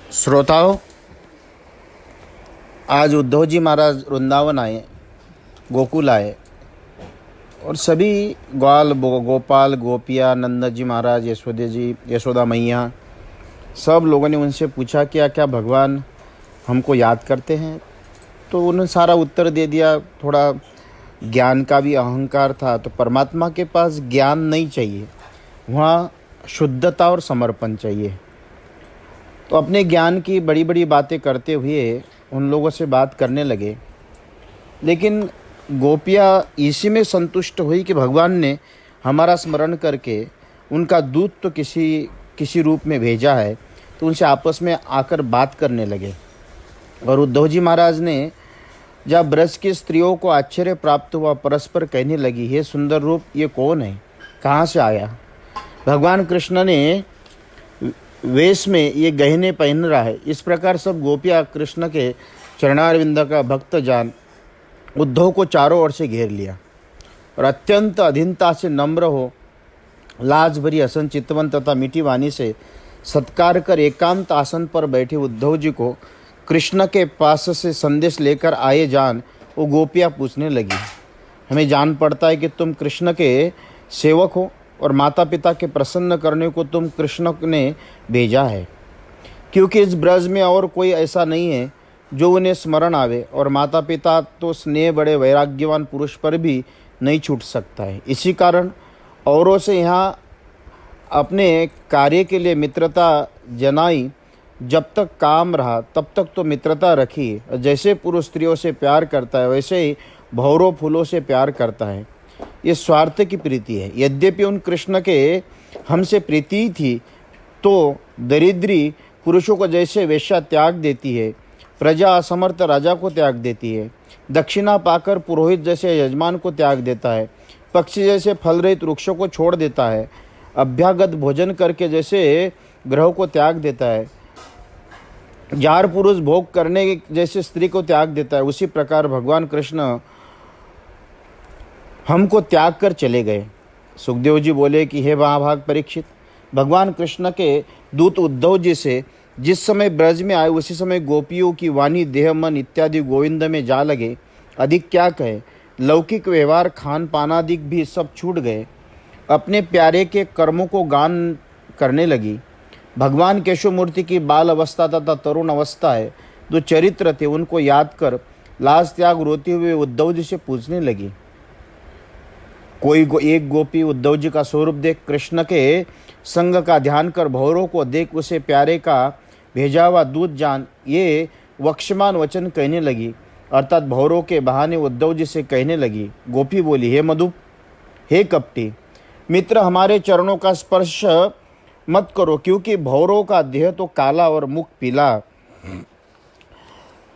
श्रोताओं, आज उद्धव जी महाराज वृंदावन आए, गोकुल आए और सभी गोपाल गोपिया, नंद जी महाराज, यशोदा मैया, सब लोगों ने उनसे पूछा क्या क्या भगवान हमको याद करते हैं। तो उन्होंने सारा उत्तर दे दिया। थोड़ा ज्ञान का भी अहंकार था। तो परमात्मा के पास ज्ञान नहीं चाहिए, वहाँ शुद्धता और समर्पण चाहिए। तो अपने ज्ञान की बड़ी बड़ी बातें करते हुए उन लोगों से बात करने लगे, लेकिन गोपियाँ इसी में संतुष्ट हुई कि भगवान ने हमारा स्मरण करके उनका दूत तो किसी रूप में भेजा है। तो उनसे आपस में आकर बात करने लगे। और उद्धव जी महाराज ने जब ब्रज की स्त्रियों को आश्चर्य प्राप्त हुआ, परस्पर कहने लगी, हे सुंदर रूप, ये कौन है, कहाँ से आया। भगवान कृष्ण ने वेश में ये गहने पहन रहा है। इस प्रकार सब गोपियाँ कृष्ण के चरणारविंद का भक्त जान उद्धव को चारों ओर से घेर लिया और अत्यंत अधीनता से नम्र हो, लाज भरी हसन चितवन तथा मीठी वाणी से सत्कार कर एकांत आसन पर बैठे उद्धव जी को कृष्ण के पास से संदेश लेकर आए जान वो गोपियाँ पूछने लगी, हमें जान पड़ता है कि तुम कृष्ण के सेवक हो और माता पिता के प्रसन्न करने को तुम कृष्ण ने भेजा है, क्योंकि इस ब्रज में और कोई ऐसा नहीं है जो उन्हें स्मरण आवे, और माता पिता तो स्नेह बड़े वैराग्यवान पुरुष पर भी नहीं छूट सकता है। इसी कारण औरों से यहाँ अपने कार्य के लिए मित्रता जनाई। जब तक काम रहा तब तक तो मित्रता रखी। जैसे पुरुष स्त्रियों से प्यार करता है, वैसे ही भौरों फूलों से प्यार करता है। ये स्वार्थ की प्रीति है। यद्यपि उन कृष्ण के हमसे प्रीति थी, तो दरिद्री पुरुषों को जैसे वेश्या त्याग देती है, प्रजा असमर्थ राजा को त्याग देती है, दक्षिणा पाकर पुरोहित जैसे यजमान को त्याग देता है, पक्षी जैसे फल रहित वृक्षों को छोड़ देता है, अभ्यागत भोजन करके जैसे ग्रह को त्याग देता है, जार पुरुष भोग करने जैसे स्त्री को त्याग देता है, उसी प्रकार भगवान कृष्ण हमको त्याग कर चले गए। सुखदेव जी बोले कि हे महाभाग परीक्षित, भगवान कृष्ण के दूत उद्धव जी से जिस समय ब्रज में आए, उसी समय गोपियों की वाणी, देह, मन इत्यादि गोविंद में जा लगे। अधिक क्या कहे, लौकिक व्यवहार, खान पानादिक भी सब छूट गए। अपने प्यारे के कर्मों को गान करने लगी। भगवान केशव मूर्ति की बाल अवस्था तथा तरुण अवस्था है, जो चरित्र थे, उनको याद कर लाज त्याग रोते हुए उद्धव जी से पूछने लगी। एक गोपी उद्धव जी का स्वरूप देख, कृष्ण के संग का ध्यान कर, भौरों को देख उसे प्यारे का भेजा हुआ दूत जान ये वक्षमान वचन कहने लगी, अर्थात भौरों के बहाने उद्धव जी से कहने लगी। गोपी बोली, हे मधु, हे कपटी मित्र, हमारे चरणों का स्पर्श मत करो, क्योंकि भौरों का देह तो काला और मुख पीला,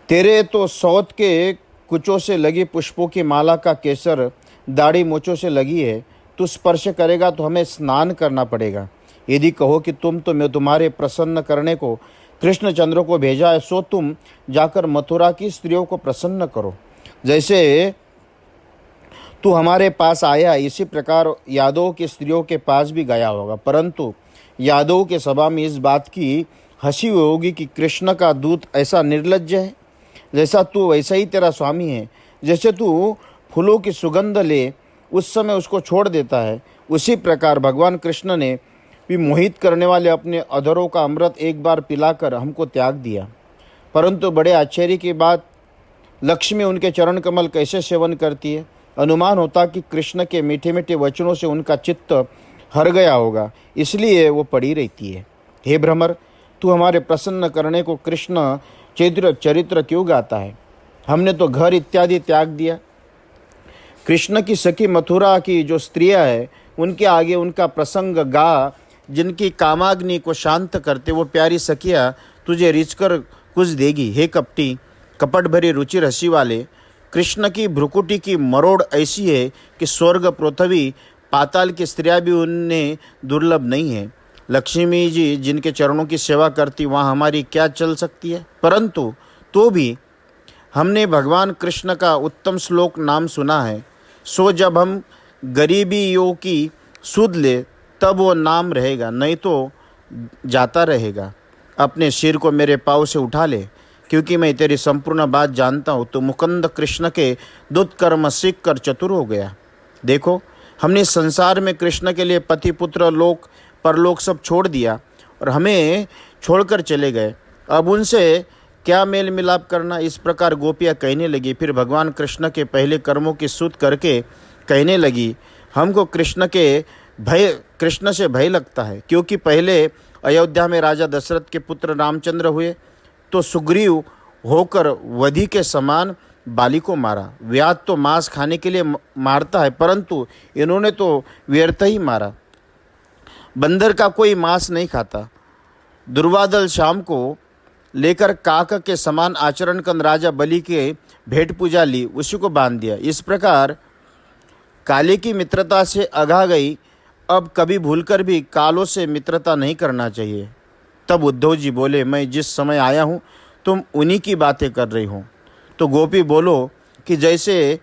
तेरे तो सौत के कुचों से लगी पुष्पों की माला का केसर दाढ़ी मोचों से लगी है। तू स्पर्श करेगा तो हमें स्नान करना पड़ेगा। यदि कहो कि तुम तो मैं तुम्हारे प्रसन्न करने को कृष्णचंद्र को भेजा है, सो तुम जाकर मथुरा की स्त्रियों को प्रसन्न करो। जैसे तू हमारे पास आया, इसी प्रकार यादव की स्त्रियों के पास भी गया होगा। परंतु यादव के सभा में इस बात की हंसी होगी कि कृष्ण का दूत ऐसा निर्लज्ज है, जैसा तू वैसा ही तेरा स्वामी है। जैसे तू फूलों की सुगंध ले उस समय उसको छोड़ देता है, उसी प्रकार भगवान कृष्ण ने भी मोहित करने वाले अपने अधरों का अमृत एक बार पिलाकर हमको त्याग दिया। परंतु बड़े आश्चर्य की बात, लक्ष्मी उनके चरण कमल कैसे सेवन करती है। अनुमान होता कि कृष्ण के मीठे मीठे वचनों से उनका चित्त हर गया होगा, इसलिए वो पड़ी रहती है। हे भ्रमर, तू हमारे प्रसन्न करने को कृष्ण चरित्र क्यों गाता है। हमने तो घर इत्यादि त्याग दिया। कृष्ण की सखी मथुरा की जो स्त्रियां हैं, उनके आगे उनका प्रसंग गा, जिनकी कामाग्नि को शांत करते वो प्यारी सखियां तुझे रिझकर कुछ देगी। हे कपटी, कपट भरी रुचि हंसी वाले, कृष्ण की भ्रुकुटी की मरोड़ ऐसी है कि स्वर्ग, पृथ्वी, पाताल की स्त्रियां भी उनने दुर्लभ नहीं है। लक्ष्मी जी जिनके चरणों की सेवा करती, वहाँ हमारी क्या चल सकती है। परंतु तो भी हमने भगवान कृष्ण का उत्तम श्लोक नाम सुना है, सो जब हम गरीबियों की सुध ले तब वो नाम रहेगा, नहीं तो जाता रहेगा। अपने सिर को मेरे पाँव से उठा ले, क्योंकि मैं तेरी संपूर्ण बात जानता हूँ। तो मुकुंद कृष्ण के दुष्कर्म सीख कर चतुर हो गया। देखो, हमने संसार में कृष्ण के लिए पति पुत्र लोक परलोक सब छोड़ दिया और हमें छोड़कर चले गए। अब उनसे क्या मेल मिलाप करना। इस प्रकार गोपियाँ कहने लगी। फिर भगवान कृष्ण के पहले कर्मों की स्तुति करके कहने लगी, हमको कृष्ण से भय लगता है, क्योंकि पहले अयोध्या में राजा दशरथ के पुत्र रामचंद्र हुए तो सुग्रीव होकर वधि के समान बाली को मारा। व्याध तो मांस खाने के लिए मारता है, परंतु इन्होंने तो व्यर्थ ही मारा। बंदर का कोई मांस नहीं खाता। दुर्वादल शाम को लेकर काक के समान आचरण कर राजा बलि के भेंट पूजा ली, उसी को बांध दिया। इस प्रकार काले की मित्रता से अघा गई। अब कभी भूलकर भी कालों से मित्रता नहीं करना चाहिए। तब उद्धव जी बोले, मैं जिस समय आया हूँ तुम उन्हीं की बातें कर रही हो। तो गोपी बोलो कि जैसे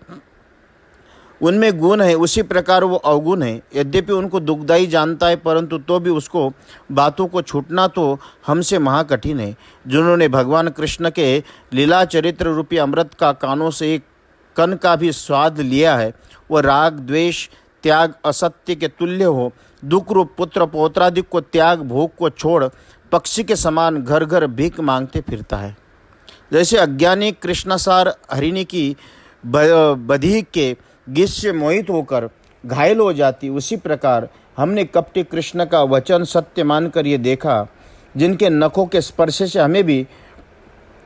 उनमें गुण है उसी प्रकार वो अवगुण है। यद्यपि उनको दुखदाई जानता है, परंतु तो भी उसको बातों को छूटना तो हमसे महाकठिन है। जिन्होंने भगवान कृष्ण के लीला चरित्र रूपी अमृत का कानों से एक कण का भी स्वाद लिया है, वो राग द्वेष त्याग असत्य के तुल्य हो। दुख रूप पुत्र पौत्रादि को त्याग भोग को छोड़ पक्षी के समान घर घर भीख मांगते फिरता है। जैसे अज्ञानी कृष्णसार हरिणी की बधी के गीत से मोहित होकर घायल हो जाती, उसी प्रकार हमने कपटी कृष्ण का वचन सत्य मानकर ये देखा, जिनके नखों के स्पर्श से हमें भी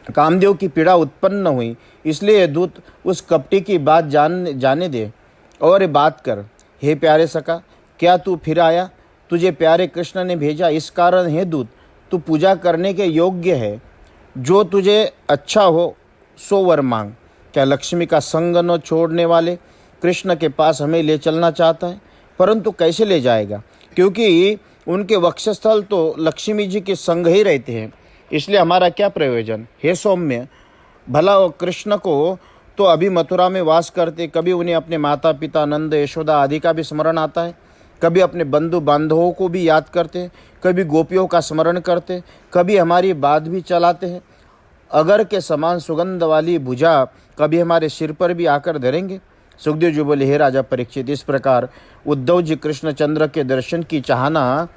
कामदेव की पीड़ा उत्पन्न हुई। इसलिए दूत उस कपटी की बात जाने दे और बात कर। हे प्यारे सखा, क्या तू फिर आया? तुझे प्यारे कृष्ण ने भेजा, इस कारण हे दूत तू पूजा करने के योग्य है। जो तुझे अच्छा हो सो वर मांग। क्या लक्ष्मी का संग न छोड़ने वाले कृष्ण के पास हमें ले चलना चाहता है? परंतु कैसे ले जाएगा, क्योंकि उनके वक्षस्थल तो लक्ष्मी जी के संग ही रहते हैं। इसलिए हमारा क्या प्रयोजन? हे सौम्य, भला कृष्ण को तो अभी मथुरा में वास करते, कभी उन्हें अपने माता पिता नंद यशोदा आदि का भी स्मरण आता है, कभी अपने बंधु बांधवों को भी याद करते, कभी गोपियों का स्मरण करते, कभी हमारी बात भी चलाते हैं। अगर के समान सुगंध वाली भुजा कभी हमारे सिर पर भी आकर धरेंगे। सुखदेव जी बोले, हे राजा परीक्षित, इस प्रकार उद्धव जी कृष्णचंद्र के दर्शन की चाहना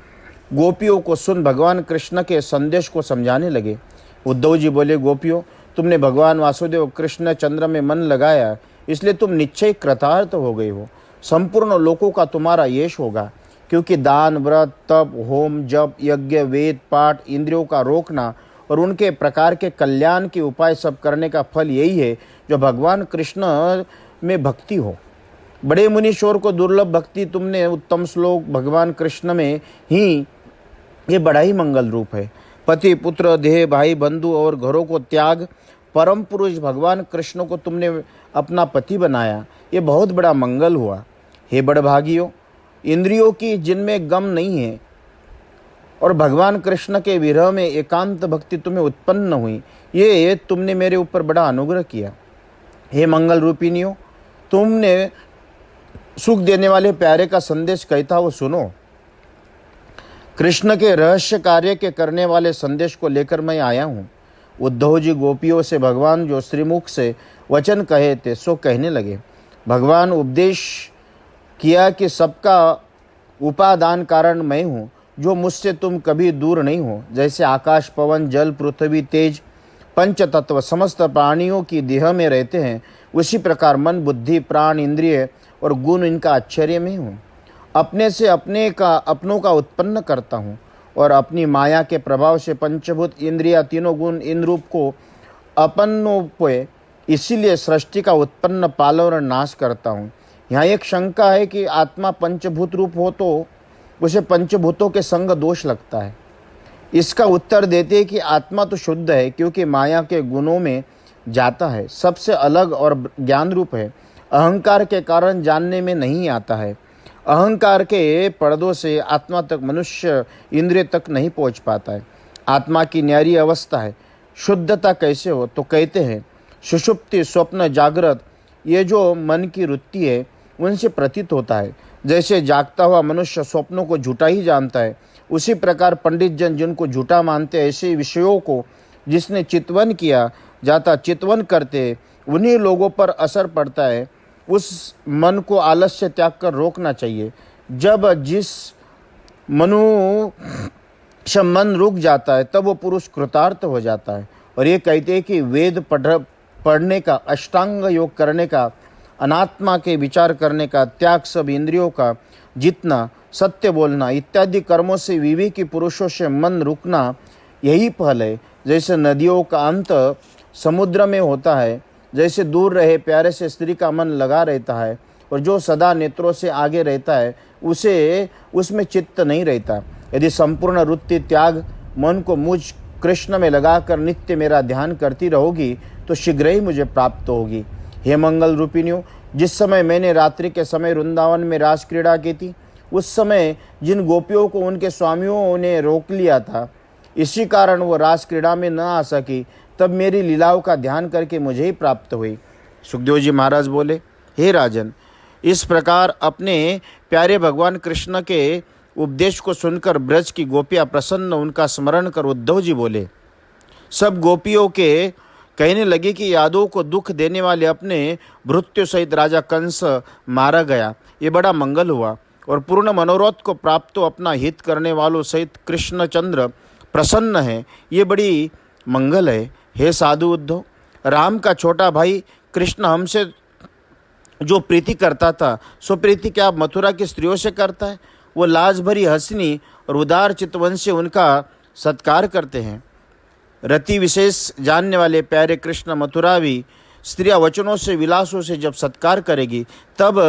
गोपियों को सुन भगवान कृष्ण के संदेश को समझाने लगे। उद्धव जी बोले, गोपियों, तुमने भगवान वासुदेव कृष्णचंद्र में मन लगाया, इसलिए तुम निश्चय कृतार्थ हो गई हो। संपूर्ण लोकों का तुम्हारा यश होगा, क्योंकि दान व्रत तप होम जप यज्ञ वेद पाठ इंद्रियों का रोकना और उनके प्रकार के कल्याण के उपाय सब करने का फल यही है जो भगवान कृष्ण में भक्ति हो। बड़े मुनीश्वर को दुर्लभ भक्ति तुमने उत्तम श्लोक भगवान कृष्ण में ही ये बड़ा ही मंगल रूप है। पति पुत्र देह भाई बंधु और घरों को त्याग परम पुरुष भगवान कृष्ण को तुमने अपना पति बनाया, ये बहुत बड़ा मंगल हुआ। हे बड़भागियों, इंद्रियों की जिनमें गम नहीं है और भगवान कृष्ण के विरह में एकांत भक्ति तुम्हें उत्पन्न हुई, ये तुमने मेरे ऊपर बड़ा अनुग्रह किया। हे मंगल रूपिणियों, तुमने सुख देने वाले प्यारे का संदेश कहता हो सुनो। कृष्ण के रहस्य कार्य के करने वाले संदेश को लेकर मैं आया हूँ। उद्धव जी गोपियों से भगवान जो श्रीमुख से वचन कहे थे सो कहने लगे। भगवान उपदेश किया कि सबका उपादान कारण मैं हूँ, जो मुझसे तुम कभी दूर नहीं हो। जैसे आकाश पवन जल पृथ्वी तेज पंच तत्व समस्त प्राणियों की देह में रहते हैं, उसी प्रकार मन बुद्धि प्राण इंद्रिय और गुण इनका आश्चर्य में हूँ। अपने से अपनों का उत्पन्न करता हूँ और अपनी माया के प्रभाव से पंचभूत इंद्रिया तीनों गुण इन रूप को अपनों इसीलिए सृष्टि का उत्पन्न पालन और नाश करता हूँ। यहाँ एक शंका है कि आत्मा पंचभूत रूप हो तो उसे पंचभूतों के संग दोष लगता है। इसका उत्तर देते हैं कि आत्मा तो शुद्ध है, क्योंकि माया के गुणों में जाता है, सबसे अलग और ज्ञान रूप है। अहंकार के कारण जानने में नहीं आता है। अहंकार के पर्दों से आत्मा तक मनुष्य इंद्रिय तक नहीं पहुंच पाता है। आत्मा की न्यारी अवस्था है। शुद्धता कैसे हो? तो कहते हैं सुषुप्ति स्वप्न जागृत ये जो मन की वृत्ति है उनसे प्रतीत होता है। जैसे जागता हुआ मनुष्य स्वप्नों को झूठा ही जानता है, उसी प्रकार पंडित जन जिनको झूठा मानते ऐसे विषयों को जिसने चितवन किया जाता चितवन करते, उन्हीं लोगों पर असर पड़ता है। उस मन को आलस्य त्याग कर रोकना चाहिए। जब जिस मनुष्य मन रुक जाता है तब वो पुरुष कृतार्थ हो जाता है। और ये कहते हैं कि वेद पढ़ने का, अष्टांग योग करने का, अनात्मा के विचार करने का, त्याग सब इंद्रियों का जितना, सत्य बोलना इत्यादि कर्मों से विवेकी पुरुषों से मन रुकना, यही फल है। जैसे नदियों का अंत समुद्र में होता है, जैसे दूर रहे प्यारे से स्त्री का मन लगा रहता है, और जो सदा नेत्रों से आगे रहता है उसे उसमें चित्त नहीं रहता। यदि संपूर्ण वृत्ति त्याग मन को मुझ कृष्ण में लगाकर नित्य मेरा ध्यान करती रहोगी तो शीघ्र ही मुझे प्राप्त होगी। हे मंगल रूपिणियों, जिस समय मैंने रात्रि के समय वृंदावन में रास क्रीड़ा की थी, उस समय जिन गोपियों को उनके स्वामियों ने रोक लिया था, इसी कारण वो रास क्रीड़ा में न आ सकी, तब मेरी लीलाओं का ध्यान करके मुझे ही प्राप्त हुई। सुखदेव जी महाराज बोले, हे राजन, इस प्रकार अपने प्यारे भगवान कृष्ण के उपदेश को सुनकर ब्रज की गोपियाँ प्रसन्न उनका स्मरण कर उद्धव जी बोले। सब गोपियों के कहने लगे कि यादवों को दुख देने वाले अपने भृत्य सहित राजा कंस मारा गया, ये बड़ा मंगल हुआ। और पूर्ण मनोरथ को प्राप्त अपना हित करने वालों सहित कृष्णचंद्र प्रसन्न है, ये बड़ी मंगल है। हे साधु उद्धव, राम का छोटा भाई कृष्ण हमसे जो प्रीति करता था, सो प्रीति क्या मथुरा की स्त्रियों से करता है? वो लाज भरी हंसनी और उदार चितवन से उनका सत्कार करते हैं। रति विशेष जानने वाले प्यारे कृष्ण मथुरावी स्त्रियां वचनों से विलासों से जब सत्कार करेगी तब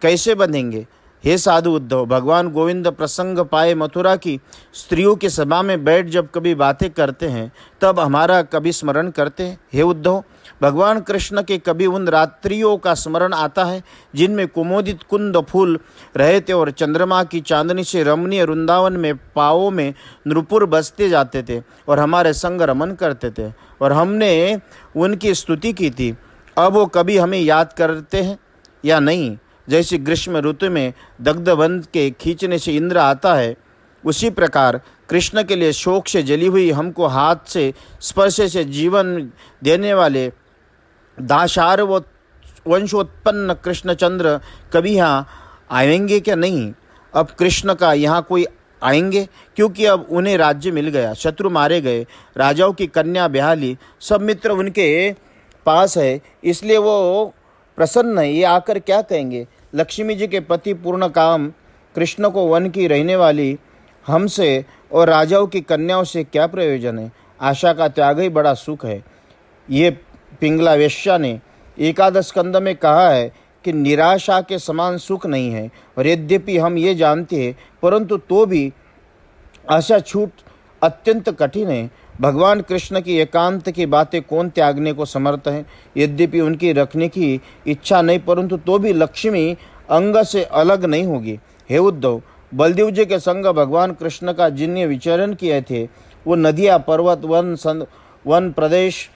कैसे बंधेंगे? हे साधु उद्धव, भगवान गोविंद प्रसंग पाए मथुरा की स्त्रियों की सभा में बैठ जब कभी बातें करते हैं तब हमारा कभी स्मरण करते हैं। हे उद्धव, भगवान कृष्ण के कभी उन रात्रियों का स्मरण आता है जिनमें कुमोदित कुंद फूल रहे थे और चंद्रमा की चांदनी से रमणीय वृंदावन में पाँवों में नृपुर बसते जाते थे और हमारे संग रमन करते थे और हमने उनकी स्तुति की थी। अब वो कभी हमें याद करते हैं या नहीं? जैसे ग्रीष्म ऋतु में दग्धवन के खींचने से इंद्र आता है, उसी प्रकार कृष्ण के लिए शोक से जली हुई हमको हाथ से स्पर्श से जीवन देने वाले दाशार व वंशोत्पन्न कृष्णचंद्र कभी यहाँ आएंगे क्या? नहीं। अब कृष्ण का यहाँ कोई आएंगे, क्योंकि अब उन्हें राज्य मिल गया, शत्रु मारे गए, राजाओं की कन्या ब्याह ली, सब मित्र उनके पास है, इसलिए वो प्रसन्न है। ये आकर क्या कहेंगे? लक्ष्मी जी के पति पूर्ण काम कृष्ण को वन की रहने वाली हमसे और राजाओं की कन्याओं से क्या प्रयोजन है? आशा का त्याग ही बड़ा सुख है। ये पिंगला वेश्या ने एकादश स्कंद में कहा है कि निराशा के समान सुख नहीं है, और यद्यपि हम ये जानते हैं परंतु तो भी आशा छूट अत्यंत कठिन है। भगवान कृष्ण की एकांत की बातें कौन त्यागने को समर्थ है? यद्यपि उनकी रखने की इच्छा नहीं परंतु तो भी लक्ष्मी अंग से अलग नहीं होगी। हे उद्धव, बलदेव जी के संग भगवान कृष्ण का जिन्हें विचरण किए थे वो नदियाँ, पर्वत, वन प्रदेश,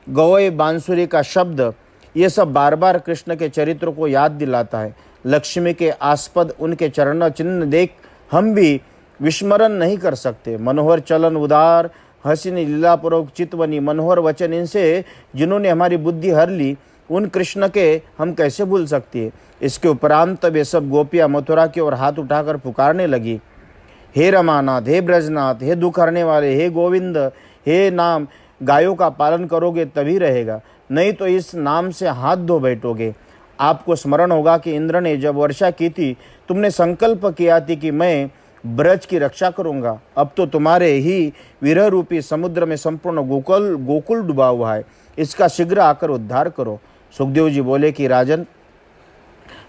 गवय, बांसुरी का शब्द, ये सब बार बार कृष्ण के चरित्र को याद दिलाता है। लक्ष्मी के आस्पद उनके चरण चिन्ह देख हम भी विस्मरण नहीं कर सकते। मनोहर चलन, उदार हसीनी, लीलापूर्वक चितवनी, मनोहर वचन, इनसे जिन्होंने हमारी बुद्धि हर ली, उन कृष्ण के हम कैसे भूल सकती है? इसके उपरांत वे सब गोपियाँ मथुरा की ओर हाथ उठाकर पुकारने लगी, हे रमानाथ, हे ब्रजनाथ, हे दुख हरने वाले, हे गोविंद, हे नाम गायों का पालन करोगे तभी रहेगा, नहीं तो इस नाम से हाथ धो बैठोगे। आपको स्मरण होगा कि इंद्र ने जब वर्षा की थी तुमने संकल्प किया थी कि मैं ब्रज की रक्षा करूंगा। अब तो तुम्हारे ही विरह रूपी समुद्र में संपूर्ण गोकुल डूबा हुआ है, इसका शीघ्र आकर उद्धार करो। सुखदेव जी बोले कि राजन,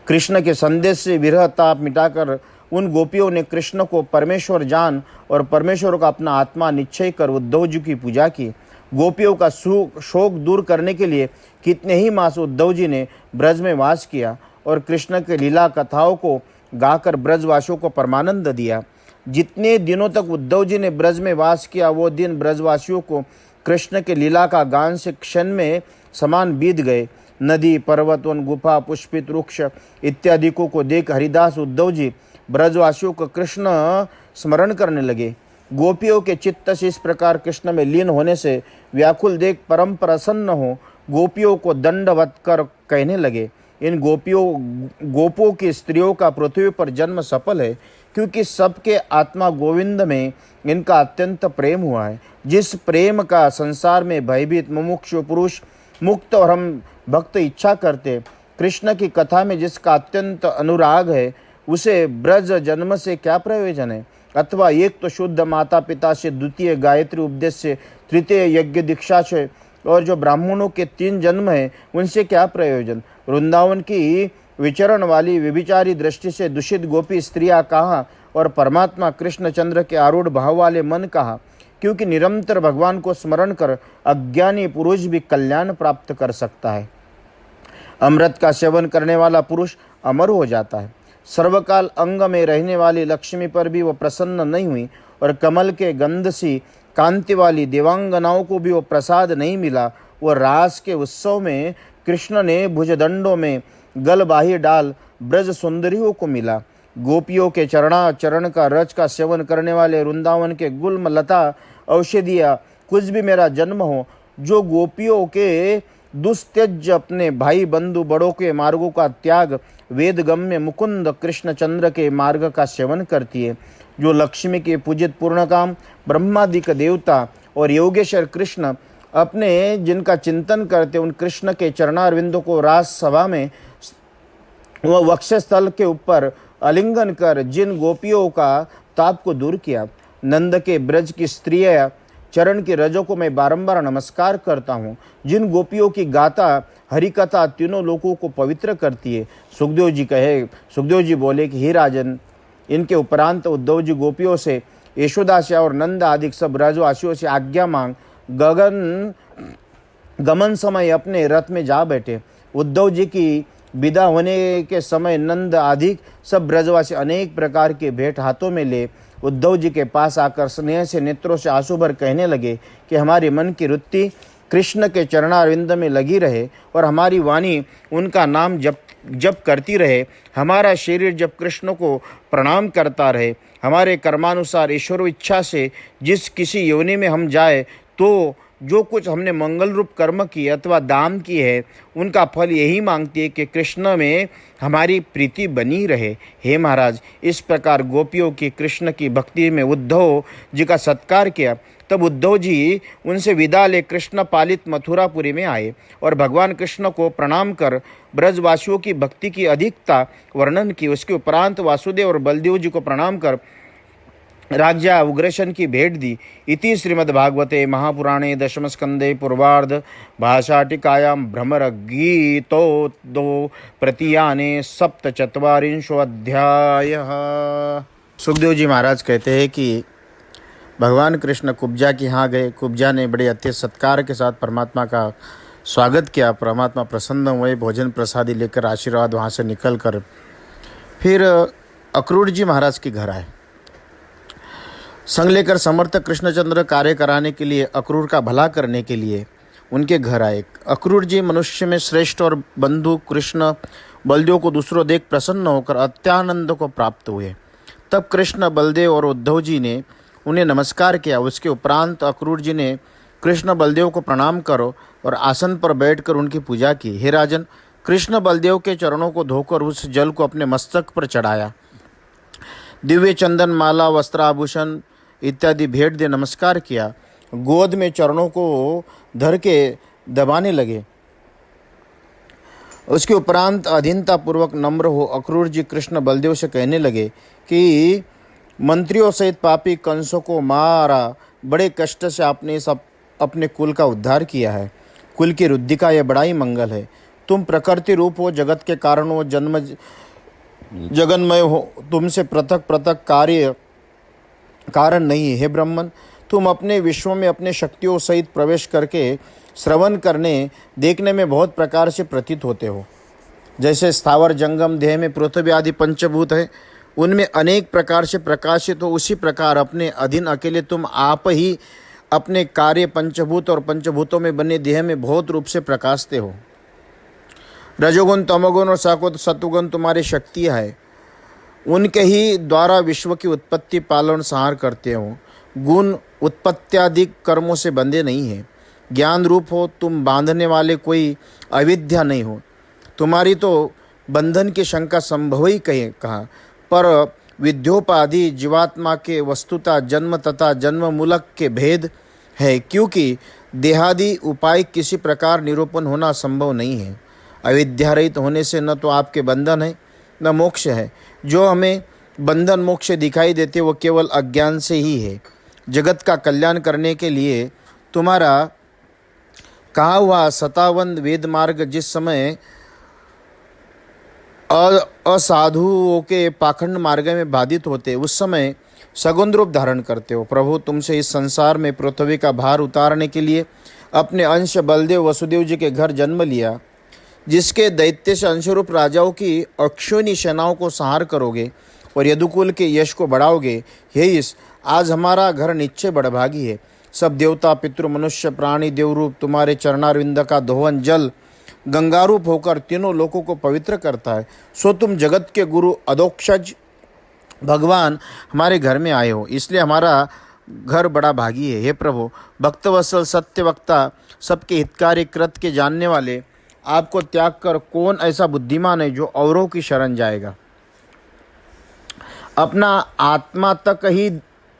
कृष्ण के संदेश से विरह ताप मिटाकर उन गोपियों ने कृष्ण को परमेश्वर जान और परमेश्वर का अपना आत्मा निश्चय कर उद्धव जी की पूजा की। गोपियों का शोक दूर करने के लिए कितने ही मास उद्धव जी ने ब्रज में वास किया और कृष्ण के लीला कथाओं को गाकर ब्रजवासियों को परमानंद दिया। जितने दिनों तक उद्धव जी ने ब्रज में वास किया वो दिन ब्रजवासियों को कृष्ण के लीला का गान से क्षण में समान बीत गए। नदी, पर्वत, वन, गुफा, पुष्पित वृक्ष इत्यादि को देख हरिदास उद्धव जी ब्रजवासियों को कृष्ण स्मरण करने लगे। गोपियों के चित्त से इस प्रकार कृष्ण में लीन होने से व्याकुल देख परम प्रसन्न हो गोपियों को दंडवत कर कहने लगे, इन गोपों की स्त्रियों का पृथ्वी पर जन्म सफल है, क्योंकि सबके आत्मा गोविंद में इनका अत्यंत प्रेम हुआ है। जिस प्रेम का संसार में भयभीत मुमुक्षु पुरुष मुक्त और हम भक्त इच्छा करते, कृष्ण की कथा में जिसका अत्यंत अनुराग है, उसे ब्रज जन्म से क्या प्रयोजन है? अथवा एक तो शुद्ध माता पिता से, द्वितीय गायत्री उपदेश से, तृतीय यज्ञ दीक्षा से, और जो ब्राह्मणों के 3 जन्म हैं उनसे क्या प्रयोजन? वृंदावन की विचरण वाली व्यभिचारी दृष्टि से दूषित गोपी स्त्रियां कहाँ और परमात्मा कृष्णचंद्र के आरूढ़ भाव वाले मन कहाँ? क्योंकि निरंतर भगवान को स्मरण कर अज्ञानी पुरुष भी कल्याण प्राप्त कर सकता है। अमृत का सेवन करने वाला पुरुष अमर हो जाता है। सर्वकाल अंग में रहने वाली लक्ष्मी पर भी वो प्रसन्न नहीं हुई और कमल के गंध सी कांति वाली देवांगनाओं को भी वो प्रसाद नहीं मिला। वो रास के उत्सव में कृष्ण ने भुजदंडों में गलबाही डाल ब्रज सुंदरियों को मिला। गोपियों के चरण का रज का सेवन करने वाले वृंदावन के गुल्म लता औषधिया कुछ भी मेरा जन्म हो, जो गोपियों के दुस्त्यज अपने भाई बंधु बड़ों के मार्गों का त्याग वेदगम्य मुकुंद कृष्णचंद्र के मार्ग का सेवन करती है, जो लक्ष्मी के पूजित पूर्णकाम ब्रह्मादिक देवता और योगेश्वर कृष्ण अपने जिनका चिंतन करते, उन कृष्ण के चरणारविंदों को रास सभा में वह वक्षस्थल के ऊपर आलिंगन कर जिन गोपियों का ताप को दूर किया। नंद के ब्रज की स्त्रियां चरण की रजों को मैं बारंबार नमस्कार करता हूँ। जिन गोपियों की गाथा हरिकथा तीनों लोगों को पवित्र करती है। सुखदेव जी बोले कि हे राजन, इनके उपरांत उद्धव जी गोपियों से, यशोदा से और नंद आदि सब ब्रजवासियों से आज्ञा मांग गमन समय अपने रथ में जा बैठे। उद्धव जी की विदा होने के समय नंद आदि सब ब्रजवासी अनेक प्रकार के भेंट हाथों में ले उद्धव जी के पास आकर स्नेह से नेत्रों से आंसू भर कहने लगे कि हमारे मन की वृत्ति कृष्ण के चरणारविंद में लगी रहे और हमारी वाणी उनका नाम जप करती रहे। हमारा शरीर जब कृष्ण को प्रणाम करता रहे। हमारे कर्मानुसार ईश्वर इच्छा से जिस किसी योनि में हम जाए, तो जो कुछ हमने मंगल रूप कर्म किए अथवा दान किए है, उनका फल यही मांगती है कि कृष्ण में हमारी प्रीति बनी रहे। हे महाराज, इस प्रकार गोपियों की कृष्ण की भक्ति में उद्धव जी का सत्कार किया। तब उद्धव जी उनसे विदा ले कृष्ण पालित मथुरापुरी में आए और भगवान कृष्ण को प्रणाम कर ब्रजवासियों की भक्ति की अधिकता वर्णन की। उसके उपरांत वासुदेव और बलदेव जी को प्रणाम कर राज्य उग्रसेन की भेंट दी। इति श्रीमद्भागवते महापुराणे दशम स्कंदे पूर्वार्ध भाषाटिकायां भ्रमर गीतोद्दो प्रतीयाने सप्तचत्वारिंशो अध्यायः। सुखदेव जी महाराज कहते हैं कि भगवान कृष्ण कुब्जा के यहाँ गए। कुब्जा ने बड़े अत्यंत सत्कार के साथ परमात्मा का स्वागत किया। परमात्मा प्रसन्न हुए, भोजन प्रसादी लेकर आशीर्वाद वहाँ से निकल कर फिर अक्रूर जी महाराज के घर आए। संग लेकर समर्थ कृष्णचंद्र कार्य कराने के लिए, अक्रूर का भला करने के लिए उनके घर आए। अक्रूर जी मनुष्य में श्रेष्ठ और बंधु कृष्ण बलदेव को दूसरों देख प्रसन्न होकर अत्यानंद को प्राप्त हुए। तब कृष्ण, बलदेव और उद्धव जी ने उन्हें नमस्कार किया। उसके उपरांत अक्रूर जी ने कृष्ण बलदेव को प्रणाम करो और आसन पर बैठकर उनकी पूजा की। हे राजन, कृष्ण बलदेव के चरणों को धोकर उस जल को अपने मस्तक पर चढ़ाया। दिव्य चंदन, माला, वस्त्राभूषण इत्यादि भेंट दे नमस्कार किया। गोद में चरणों को धर के दबाने लगे। उसके उपरांत अधीनता पूर्वक नम्र हो अक्रूर जी कृष्ण बलदेव से कहने लगे कि मंत्रियों सहित पापी कंसों को मारा, बड़े कष्ट से आपने अपने कुल का उद्धार किया है। कुल की वृद्धि का यह बड़ा ही मंगल है। तुम प्रकृति रूप हो, जगत के कारण हो, जगन्मय हो, तुमसे पृथक पृथक कारण नहीं है। हे ब्रह्मन, तुम अपने विश्व में अपने शक्तियों सहित प्रवेश करके श्रवण करने देखने में बहुत प्रकार से प्रतीत होते हो। जैसे स्थावर जंगम देह में पृथ्वी आदि पंचभूत है, उनमें अनेक प्रकार से प्रकाशित हो, उसी प्रकार अपने अधीन अकेले तुम आप ही अपने कार्य पंचभूत और पंचभूतों में बने देह में बहुत रूप से प्रकाशते हो। रजोगुण, तमोगुण और सतोगुण तुम्हारी शक्तियाँ है। उनके ही द्वारा विश्व की उत्पत्ति पालन संहार करते हो। गुण उत्पत्त्यादि कर्मों से बंधे नहीं है। ज्ञान रूप हो, तुम बांधने वाले कोई अविद्या नहीं हो। तुम्हारी तो बंधन की शंका संभव ही कहा, पर विद्योपाधि जीवात्मा के वस्तुता जन्म तथा जन्म मूलक के भेद है, क्योंकि देहादि उपाय किसी प्रकार निरूपण होना संभव नहीं है। अविद्या रहित होने से न तो आपके बंधन है न मोक्ष है। जो हमें बंधन मोक्ष दिखाई देते वो केवल अज्ञान से ही है। जगत का कल्याण करने के लिए तुम्हारा कहा हुआ 57 वेद मार्ग जिस समय असाधुओं के पाखंड मार्ग में बाधित होते, उस समय सगुण रूप धारण करते हो। प्रभु, तुमसे इस संसार में पृथ्वी का भार उतारने के लिए अपने अंश बलदेव वसुदेव जी के घर जन्म लिया, जिसके दैत्य से अंशरूप राजाओं की अक्षोनी सेनाओं को संहार करोगे और यदुकुल के यश को बढ़ाओगे। हे इस आज हमारा घर निश्चय बड़भागी है। सब देवता पितृ मनुष्य प्राणी देवरूप तुम्हारे चरणारविंद का दोहन जल गंगारूप होकर तीनों लोकों को पवित्र करता है। सो तुम जगत के गुरु अधोक्षज भगवान हमारे घर में आए हो, इसलिए हमारा घर बड़ा भागी है। हे प्रभु, भक्तवत्सल सत्य वक्ता सबके हितकारी कृत के जानने वाले, आपको त्याग कर कौन ऐसा बुद्धिमान है जो औरों की शरण जाएगा। अपना आत्मा तक ही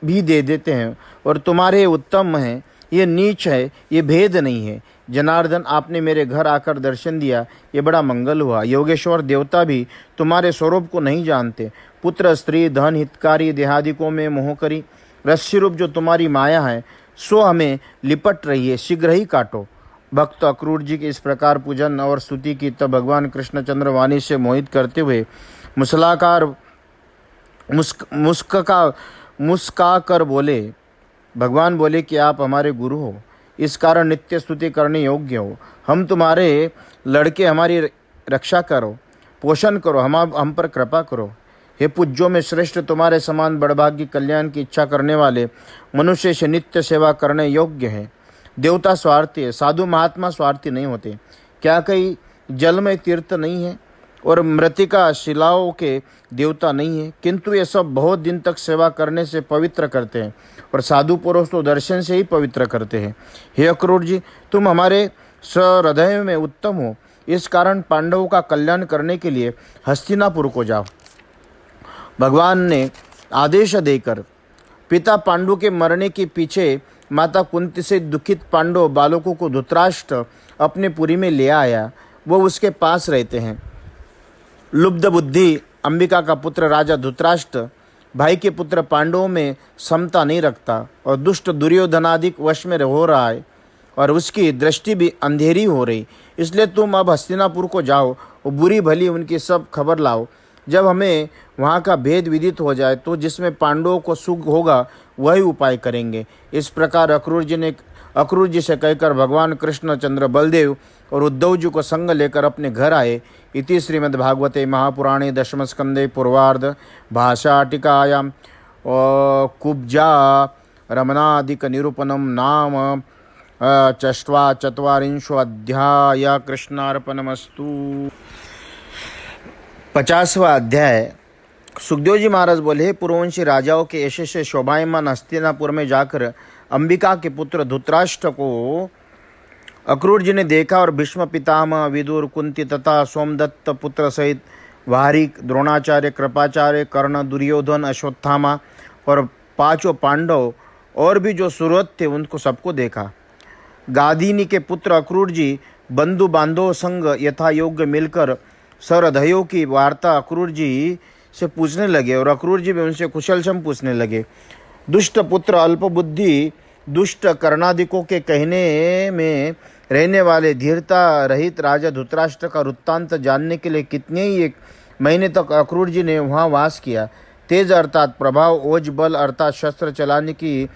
भी दे देते हैं और तुम्हारे उत्तम है, ये नीच है, ये भेद नहीं है। जनार्दन, आपने मेरे घर आकर दर्शन दिया, ये बड़ा मंगल हुआ। योगेश्वर देवता भी तुम्हारे स्वरूप को नहीं जानते। पुत्र स्त्री धन हितकारी देहादिकों में मोह करी रस्सी रूप जो तुम्हारी माया है, सो हमें लिपट रही है, शीघ्र ही काटो। भक्त अक्रूर जी के इस प्रकार पूजन और स्तुति की तब भगवान कृष्णचंद्र वाणी से मोहित करते हुए मुसलाकार मुस्का कर बोले। भगवान बोले कि आप हमारे गुरु हो, इस कारण नित्य स्तुति करने योग्य हो। हम तुम्हारे लड़के, हमारी रक्षा करो, पोषण करो, हम पर कृपा करो। हे पूज्यों में श्रेष्ठ, तुम्हारे समान बड़भाग्य कल्याण की इच्छा करने वाले मनुष्य से नित्य सेवा करने योग्य है। देवता स्वार्थी है, साधु महात्मा स्वार्थी नहीं होते। क्या कई जल में तीर्थ नहीं है और मृतिका शिलाओं के देवता नहीं है, किंतु ये सब बहुत दिन तक सेवा करने से पवित्र करते हैं और साधु पुरुष तो दर्शन से ही पवित्र करते हैं। हे अक्रूर जी, तुम हमारे सहृदय में उत्तम हो, इस कारण पांडवों का कल्याण करने के लिए हस्तिनापुर को जाओ। भगवान ने आदेश देकर पिता पांडु के मरने के पीछे माता कुंती से दुखित पांडव बालकों को धृतराष्ट्र अपने पुरी में ले आया। वो उसके पास रहते हैं। लुब्ध बुद्धि अंबिका का पुत्र राजा धृतराष्ट्र भाई के पुत्र पांडवों में समता नहीं रखता और दुष्ट दुर्योधनादिक वश में हो रहा है और उसकी दृष्टि भी अंधेरी हो रही। इसलिए तुम अब हस्तिनापुर को जाओ और बुरी भली उनकी सब खबर लाओ। जब हमें वहाँ का भेद विदित हो जाए तो जिसमें पांडवों को सुख होगा वही उपाय करेंगे। इस प्रकार अक्रूर जी से कहकर भगवान कृष्णचंद्र बलदेव और उद्धव जी को संग लेकर अपने घर आए। इति श्रीमद्भागवते महापुराणे दशमस्कंदे पूर्वार्ध भाषाटिकायां कुब्जा रमणादिक निरूपणम नाम चत्वारिंशो अध्याय। कृष्णार्पणमस्तु। 50वां अध्याय। सुखदेव जी महाराज बोले, हे पूर्ववंशी राजाओं के यश से शोभायमान हस्तिनापुर में जाकर अंबिका के पुत्र धृतराष्ट्र को अक्रूर जी ने देखा और भीष्म पितामह विदुर कुंती तथा सोमदत्त पुत्र सहित वारिक द्रोणाचार्य कृपाचार्य कर्ण दुर्योधन अश्वत्थामा और 5 पांडव और भी जो सुरत थे उनको सबको देखा। गादिनी के पुत्र अक्रूर जी बंधु बांधव संग यथा योग्य मिलकर सहृदयों की वार्ता अक्रूर जी से पूछने लगे और अक्रूर जी भी उनसे कुशलक्षम पूछने लगे। दुष्ट पुत्र अल्पबुद्धि दुष्ट कर्णादिकों के कहने में रहने वाले धीरता रहित राजा धृतराष्ट्र का वृत्तांत जानने के लिए कितने ही 1 महीने तक अक्रूर जी ने वहाँ वास किया। तेज अर्थात प्रभाव, ओज बल अर्थात शस्त्र चलाने की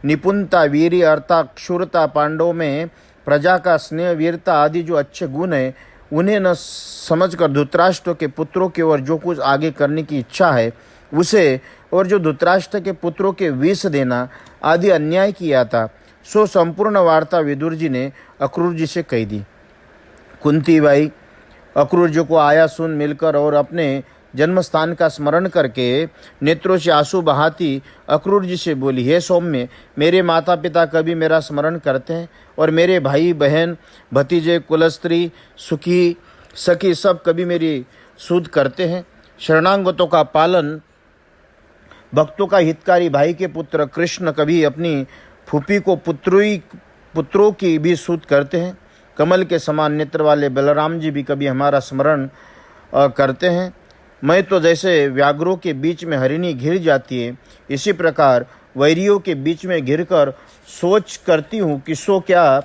निपुणता, वीर्य अर्थात क्षुरता, पांडवों में प्रजा का स्नेह, वीरता आदि जो अच्छे गुण हैं उन्हें न समझकर धृतराष्ट्र के पुत्रों की ओर जो कुछ आगे करने की इच्छा है उसे, और जो धृतराष्ट्र के पुत्रों के विष देना आदि अन्याय किया था, सो संपूर्ण वार्ता विदुर जी ने अक्रूर जी से कह दी। कुंती बाई अक्रूर जी को आया सुन मिलकर और अपने जन्म स्थान का स्मरण करके नेत्रों से आंसू बहाती अक्रूर जी से बोली, हे सौम्य, मेरे माता पिता कभी मेरा स्मरण करते हैं और मेरे भाई बहन भतीजे कुलस्त्री सुखी सखी सब कभी मेरी सुध करते हैं। शरणागतों का पालन, भक्तों का हितकारी भाई के पुत्र कृष्ण कभी अपनी फूफी को पुत्रों की भी सुध करते हैं। कमल के समान नेत्र वाले बलराम जी भी कभी हमारा स्मरण करते हैं। मैं तो जैसे व्याघ्रों के बीच में हरिणी घिर जाती है, इसी प्रकार वैरियों के बीच में घिरकर सोच करती हूँ कि सो क्या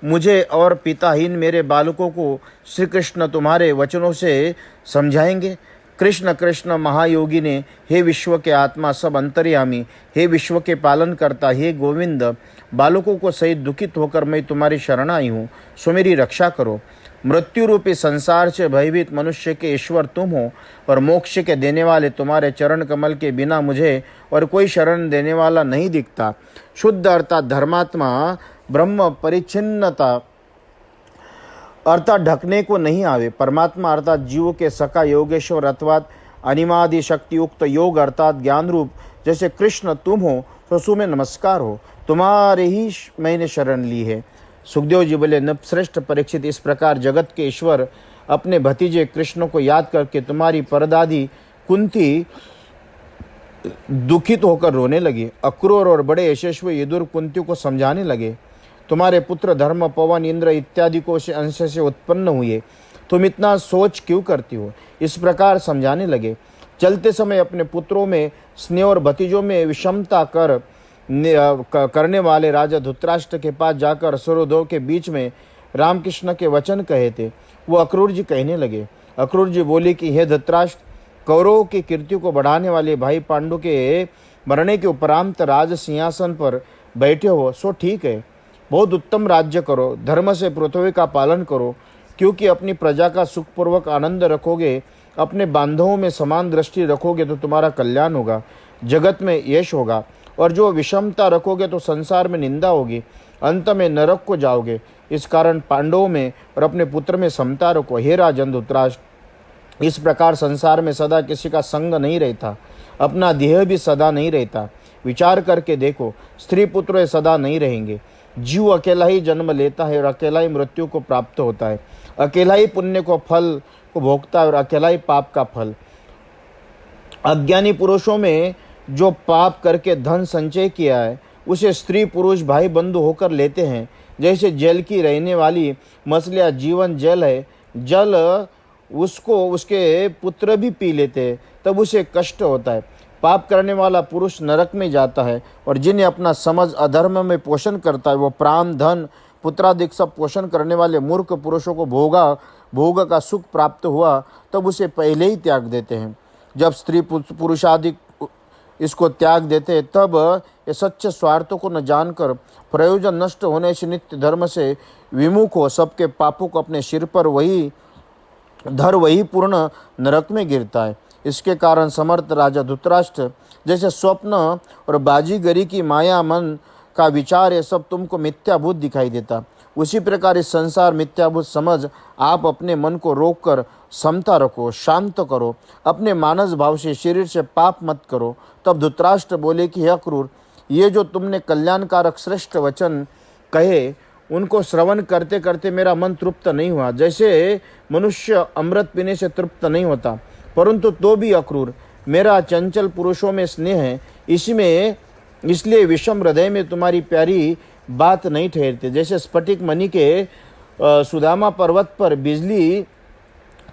मुझे और पिताहीन मेरे बालकों को श्री कृष्ण तुम्हारे वचनों से समझाएंगे। कृष्ण कृष्ण महायोगी ने, हे विश्व के आत्मा सब अंतर्यामी, हे विश्व के पालन करता, हे गोविंद, बालकों को सहित दुखित होकर मैं तुम्हारी शरण आई हूँ, सो मेरी रक्षा करो। मृत्यु रूपी संसार से भयभीत मनुष्य के ईश्वर तुम हो और मोक्ष के देने वाले तुम्हारे चरण कमल के बिना मुझे और कोई शरण देने वाला नहीं दिखता। शुद्ध अर्थात धर्मात्मा, ब्रह्म परिच्छिन्नता अर्थात ढकने को नहीं आवे, परमात्मा अर्थात जीव के सखा योगेश्वर अर्थात अनिमादि शक्ति युक्त योग अर्थात ज्ञान रूप जैसे कृष्ण तुम हो, तो तुम्हें नमस्कार हो, तुम्हारे ही मैंने शरण ली है। सुखदेव जी बोले, नृपश्रेष्ठ परीक्षित, इस प्रकार जगत के ईश्वर अपने भतीजे कृष्ण को याद करके तुम्हारी परदादी कुंती दुखित होकर रोने लगी। अक्रूर और बड़े यशस्वी यदुर कुंती को समझाने लगे, तुम्हारे पुत्र धर्म, पवन, इंद्र इत्यादि को से अंश से उत्पन्न हुए, तुम इतना सोच क्यों करती हो? इस प्रकार समझाने लगे। चलते समय अपने पुत्रों में स्नेह और भतीजों में विषमता करने वाले राजा धृतराष्ट्र के पास जाकर सूर्योदय के बीच में रामकृष्ण के वचन कहे थे। वो अक्रूर जी कहने लगे। अक्रूर जी बोले कि हे धृतराष्ट्र, कौरवों की कीर्ति को बढ़ाने वाले भाई पांडु के मरने के उपरांत राज सिंहासन पर बैठे हो, सो ठीक है, बहुत उत्तम राज्य करो, धर्म से पृथ्वी का पालन करो, क्योंकि अपनी प्रजा का सुखपूर्वक आनंद रखोगे, अपने बांधवों में समान दृष्टि रखोगे तो तुम्हारा कल्याण होगा, जगत में यश होगा, और जो विषमता रखोगे तो संसार में निंदा होगी, अंत में नरक को जाओगे। इस कारण पांडवों में और अपने पुत्र में समता रखो। हे राजन धृतराष्ट्र, इस प्रकार संसार में सदा किसी का संग नहीं रहता, अपना देह भी सदा नहीं रहता। विचार करके देखो, स्त्री पुत्र सदा नहीं रहेंगे। जीव अकेला ही जन्म लेता है और अकेला ही मृत्यु को प्राप्त होता है, अकेला ही पुण्य को फल को भोगता है और अकेला ही पाप का फल। अज्ञानी पुरुषों में जो पाप करके धन संचय किया है, उसे स्त्री पुरुष भाई बंधु होकर लेते हैं। जैसे जल की रहने वाली मछलियाँ जीवन जल है, जल उसको उसके पुत्र भी पी लेते हैं, तब उसे कष्ट होता है। पाप करने वाला पुरुष नरक में जाता है, और जिन्हें अपना समझ अधर्म में पोषण करता है, वो प्राण, धन, पुत्रादिक सब पोषण करने वाले मूर्ख पुरुषों को भोग का सुख प्राप्त हुआ, तब उसे पहले ही त्याग देते हैं। जब स्त्री पुरुषादिक इसको त्याग देते हैं, तब ये सच्चे स्वार्थों को न जानकर प्रयोजन नष्ट होने से नित्य धर्म से विमुख हो सबके पापों को अपने सिर पर वही पूर्ण नरक में गिरता है। इसके कारण समर्थ राजा धृतराष्ट्र जैसे स्वप्न और बाजीगरी की माया मन का विचार ये सब तुमको मिथ्याभूत दिखाई देता, उसी प्रकार इस संसार मिथ्याभूत समझ आप अपने मन को रोककर समता रखो, शांत करो, अपने मानस भाव से शरीर से पाप मत करो। तब धृतराष्ट्र बोले कि हे अक्रूर, ये जो तुमने कल्याणकारक श्रेष्ठ वचन कहे, उनको श्रवण करते करते मेरा मन तृप्त नहीं हुआ, जैसे मनुष्य अमृत पीने से तृप्त नहीं होता। परंतु तो भी अक्रूर, मेरा चंचल पुरुषों में स्नेह है, इसलिए विषम हृदय में तुम्हारी प्यारी बात नहीं ठहरती। जैसे स्फटिक मणि के सुदामा पर्वत पर बिजली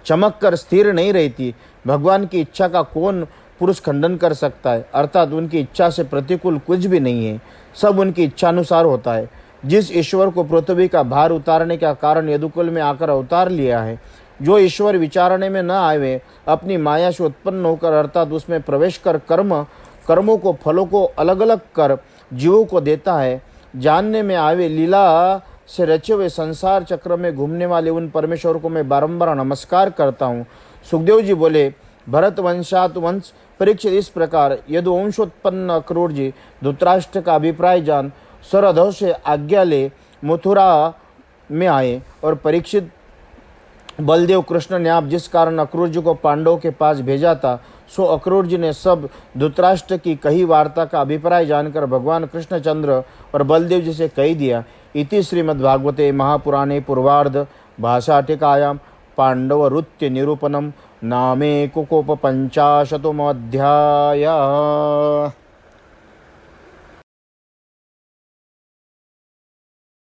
चमक कर स्थिर नहीं रहती, भगवान की इच्छा का कौन पुरुष खंडन कर सकता है? अर्थात उनकी इच्छा से प्रतिकूल कुछ भी नहीं है, सब उनकी इच्छानुसार होता है। जिस ईश्वर को पृथ्वी का भार उतारने का कारण यदुकुल में आकर अवतार लिया है, जो ईश्वर विचारणे में न आवे, अपनी माया से उत्पन्न होकर अर्थात उसमें प्रवेश कर कर्मों को, फलों को अलग अलग कर जीवों को देता है, जानने में आवे, लीला से रचे हुए संसार चक्र में घूमने वाले उन परमेश्वर को मैं बारंबार नमस्कार करता हूँ। सुखदेव जी बोले, भरत वंशात वंश परीक्षित, इस प्रकार यदुवंशोत्पन्न अक्रूर जी धृतराष्ट्र का अभिप्राय जान सरधव से आज्ञा ले मथुरा में आए और परीक्षित बलदेव कृष्ण ने आप जिस कारण अक्रूर जी को पांडवों के पास भेजा था, सो अक्रूर जी ने सब धृतराष्ट्र की कही वार्ता का अभिप्राय जानकर भगवान कृष्णचंद्र और बलदेव जी से कह दिया। इति श्रीमद्भागवते महापुराणे पूर्वार्ध भाषाटिकायां पांडवरुत्य निरूपणम नामे कुकोप पंचाशतमोऽध्यायः।